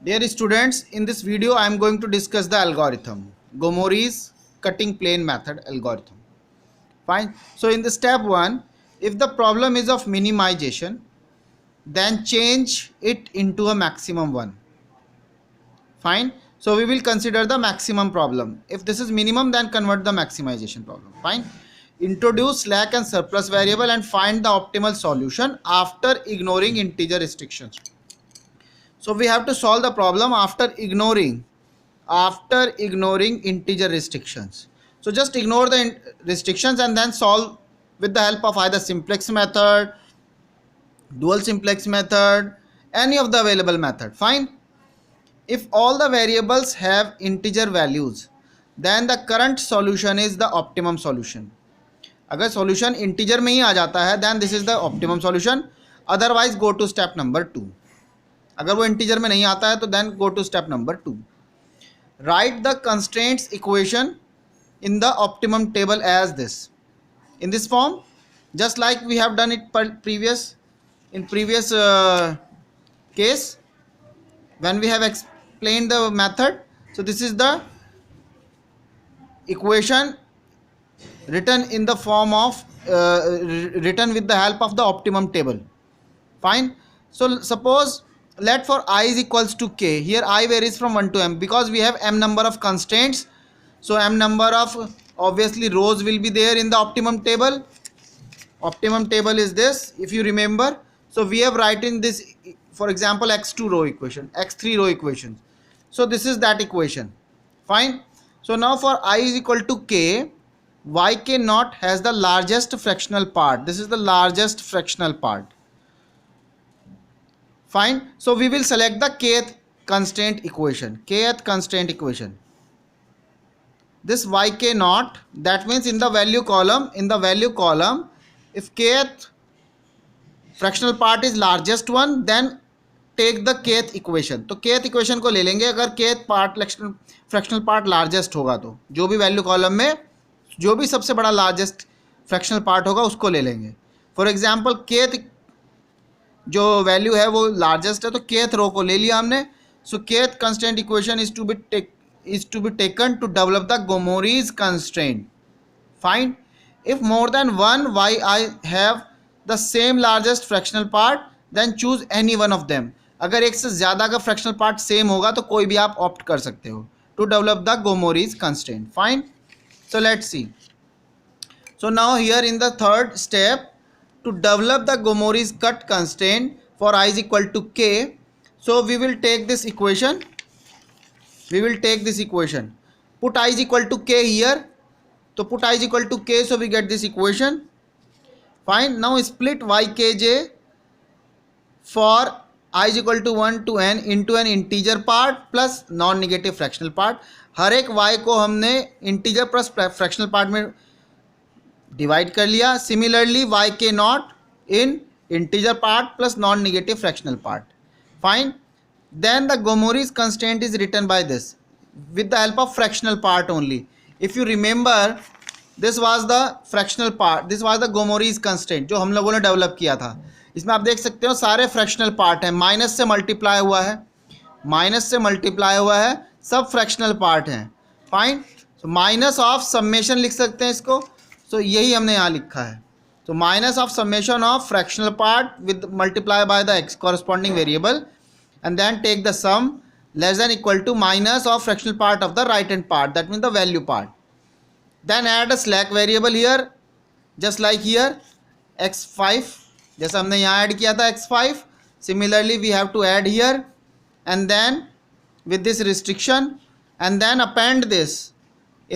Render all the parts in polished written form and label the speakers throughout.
Speaker 1: Dear students, in this video I am going to discuss the algorithm, Gomori's cutting plane method algorithm. Fine. So in the step 1, if the problem is of minimization, then change it into a maximum one. Fine. So we will consider the maximum problem. If this is minimum, then convert the maximization problem. Fine. Introduce slack and surplus variable and find the optimal solution after ignoring integer restrictions. So we have to solve the problem after ignoring integer restrictions. So just ignore the restrictions and then solve with the help of either simplex method, dual simplex method, any of the available method. Fine. If all the variables have integer values, then the current solution is the optimum solution. अगर solution integer में ही आ जाता है, then this is the optimum solution. Otherwise go to step number 2. अगर वो integer में नहीं आता है तो then go to step number 2. Write the constraints equation in the optimum table as this. In this form, just like we have done it previous case when we have explained the method. So this is the equation written in the form of written with the help of the optimum table. Fine. So suppose let for I is equals to k. Here I varies from 1 to m because we have m number of constraints. So m number of obviously rows will be there in the optimum table. Optimum table is this, if you remember. So we have written this, for example, x2 row equation, x3 row equation. So this is that equation. Fine. So now for I is equal to k, yk naught has the largest fractional part. This is the largest fractional part. Fine. So we will select the kth constraint equation. Kth constraint equation. This yk naught, that means in the value column, if kth fractional part is largest one, then take the kth equation. तो kth equation को ले लेंगे अगर kth part fractional part largest होगा तो जो भी value column में जो भी सबसे बड़ा largest fractional part होगा उसको ले लेंगे. For example, kth जो वैल्यू है वो लार्जेस्ट है तो kth रो को ले लिया हमने. So kth constraint equation is to be taken to develop the Gomori's constraint. Fine. If more than one yi have the same largest fractional part, then choose any one of them. अगर एक से ज़्यादा का fractional part same होगा तो कोई भी आप ऑप्ट कर सकते हो to develop the Gomori's constraint. Fine. So let's see. So now here in the third step, to develop the Gomori's cut constraint for I is equal to k, so we will take this equation. Put I is equal to k here. So put I is equal to k, so we get this equation. Fine. Now splitykj for I is equal to 1 to n into an integer part plus non-negative fractional part. हर एक y को हमने integer plus fractional part में divide कर लिया. Similarly Y के not in integer part plus non negative fractional part. Fine. Then the Gomori's constraint is written by this with the help of fractional part only. If you remember, this was the fractional part, this was the Gomori's constraint जो हम लोगों ने develop किया था. इसमें आप देख सकते हो सारे फ्रैक्शनल पार्ट हैं, माइनस से मल्टीप्लाई हुआ है, सब फ्रैक्शनल पार्ट हैं. Fine. So minus of summation लिख सकते हैं इसको. तो यही हमने यहाँ लिखा है. तो minus of summation of fractional part with multiply by the corresponding variable and then take the sum less than equal to minus of fractional part of the right hand part, that mean the value part. Then add a slack variable here just like here x5, जैसा हमने यहाँ add किया था x5. Similarly we have to add here and then with this restriction and then append this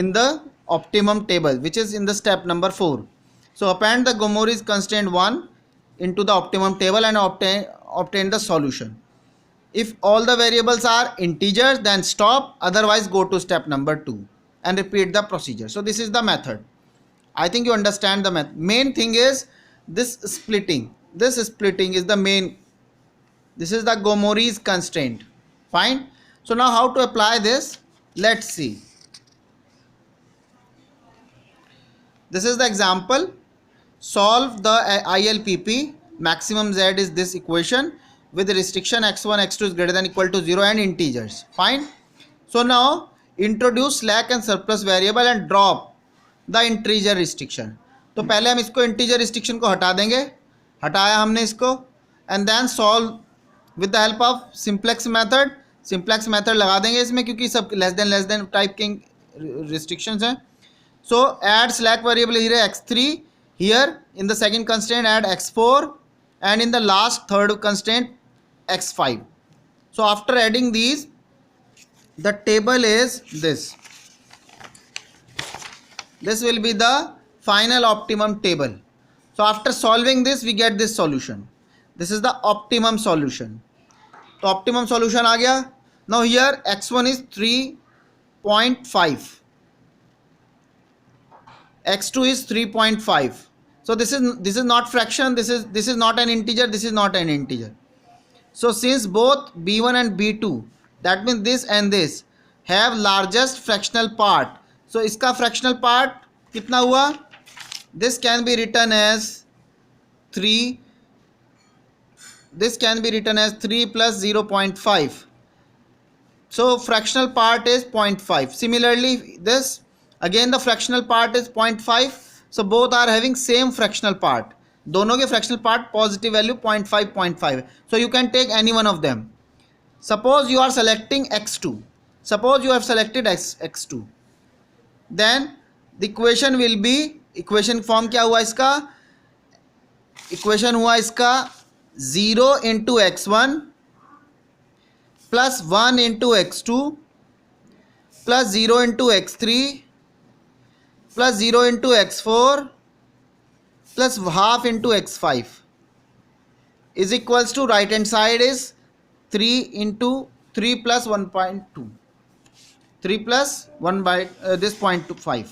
Speaker 1: in the optimum table, which is in the step number 4. So append the Gomori's constraint 1 into the optimum table and obtain the solution. If all the variables are integers, then stop, otherwise go to step number 2 and repeat the procedure. So this is the method. I think you understand the method. Main thing is this splitting is the main. This is the Gomori's constraint. Fine. So now how to apply this, let's see. This is the example. Solve the ILPP. Maximum Z is this equation. with the restriction x1 x2 is greater than equal to 0 and integers. Fine. So now introduce slack and surplus variable and drop the integer restriction. तो पहले हम इसको integer restriction को हटा देंगे, हटाया हमने इसको, and then solve with the help of simplex method. Simplex method लगा देंगे इसमें क्योंकि सब less than type के restrictions हैं. So add slack variable here x3, here in the second constraint add x4, and in the last third constraint x5. So after adding these, the table is this. This will be the final optimum table. So after solving this, we get this solution. This is the optimum solution. तो optimum solution आ गया. Now here x1 is 3.5. x2 is 3.5. So this is not fraction. This is not an integer. This is not an integer. So since both b1 and b2, that means this and this, have largest fractional part. So इसका fractional part कितना हुआ? This can be written as 3. This can be written as 3 plus 0.5. So fractional part is 0.5. Similarly, this again the fractional part is 0.5. So both are having same fractional part. दोनों के fractional part positive value 0.5 0.5. So you can take any one of them. Suppose you are selecting x2. Suppose you have selected x2. Then the equation will be, equation form क्या हुआ इसका? Equation हुआ इसका 0 into x1 plus 1 into x2 plus 0 into x3 plus 0 into x4 plus half into x5 is equals to right hand side is 3 into 3 plus 1.2. 3 plus 1 by this 0.25.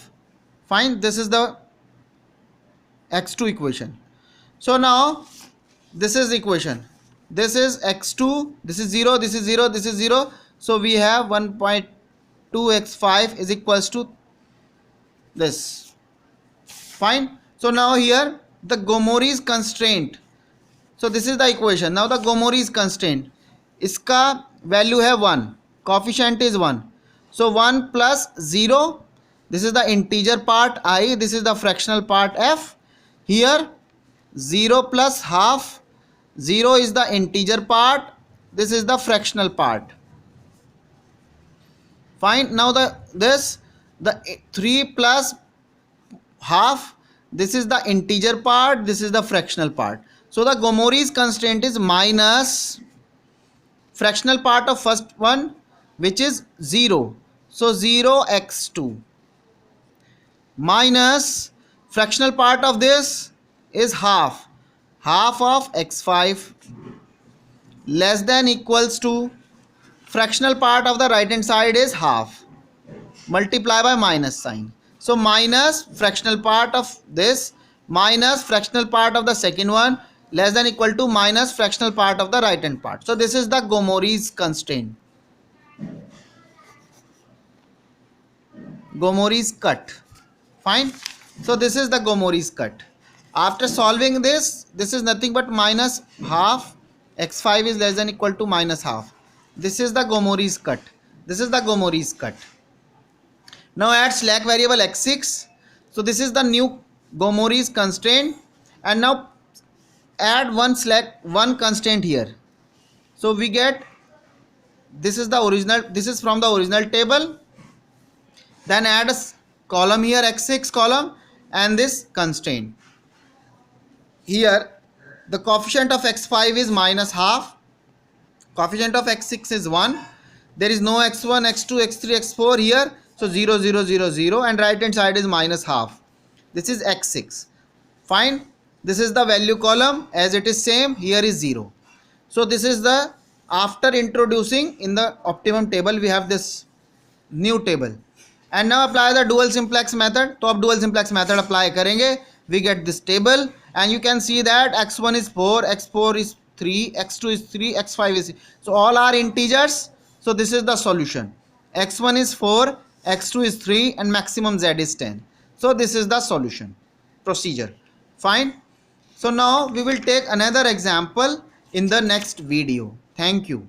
Speaker 1: Fine. This is the x2 equation. So now this is the equation. This is x2. This is 0. This is 0. This is 0. So we have 1.2 x5 is equals to this. Fine. So now here the Gomori's constraint. So this is the equation. Now the Gomori's constraint. इसका value है 1. Coefficient is 1. So 1 plus 0. This is the integer part I. This is the fractional part f. Here 0 plus half. 0 is the integer part. This is the fractional part. Fine. Now the 3 plus half. This is the integer part. This is the fractional part. So the Gomori's constraint is minus fractional part of first one, which is 0. So 0 x2 minus fractional part of this is half. Half of x5 less than equals to fractional part of the right hand side is half. Multiply by minus sign. So minus fractional part of this minus fractional part of the second one less than equal to minus fractional part of the right hand part. So this is the Gomori's constraint. Gomori's cut. Fine. So this is the Gomori's cut. After solving this, this is nothing but minus half. x5 is less than equal to minus half. This is the Gomori's cut. This is the Gomori's cut. Now add slack variable x6. So this is the new Gomori's constraint, and now add one constraint here. So we get, this is the original, this is from the original table. Then add a column here, x6 column, and this constraint. Here the coefficient of x5 is minus half. Coefficient of x6 is 1. There is no x1, x2, x3, x4 here. So 0, 0, 0, 0, and right hand side is minus half. This is x6. Fine. This is the value column, as it is same. Here is 0. So this is the, after introducing in the optimum table, we have this new table. And now apply the dual simplex method. तो अब dual simplex method apply करेंगे. We get this table, and you can see that x1 is 4, x4 is 3, x2 is 3, x5 is 3. So all are integers. So this is the solution. x1 is 4, x2 is 3, and maximum z is 10. So this is the solution procedure. Fine. So now we will take another example in the next video. Thank you.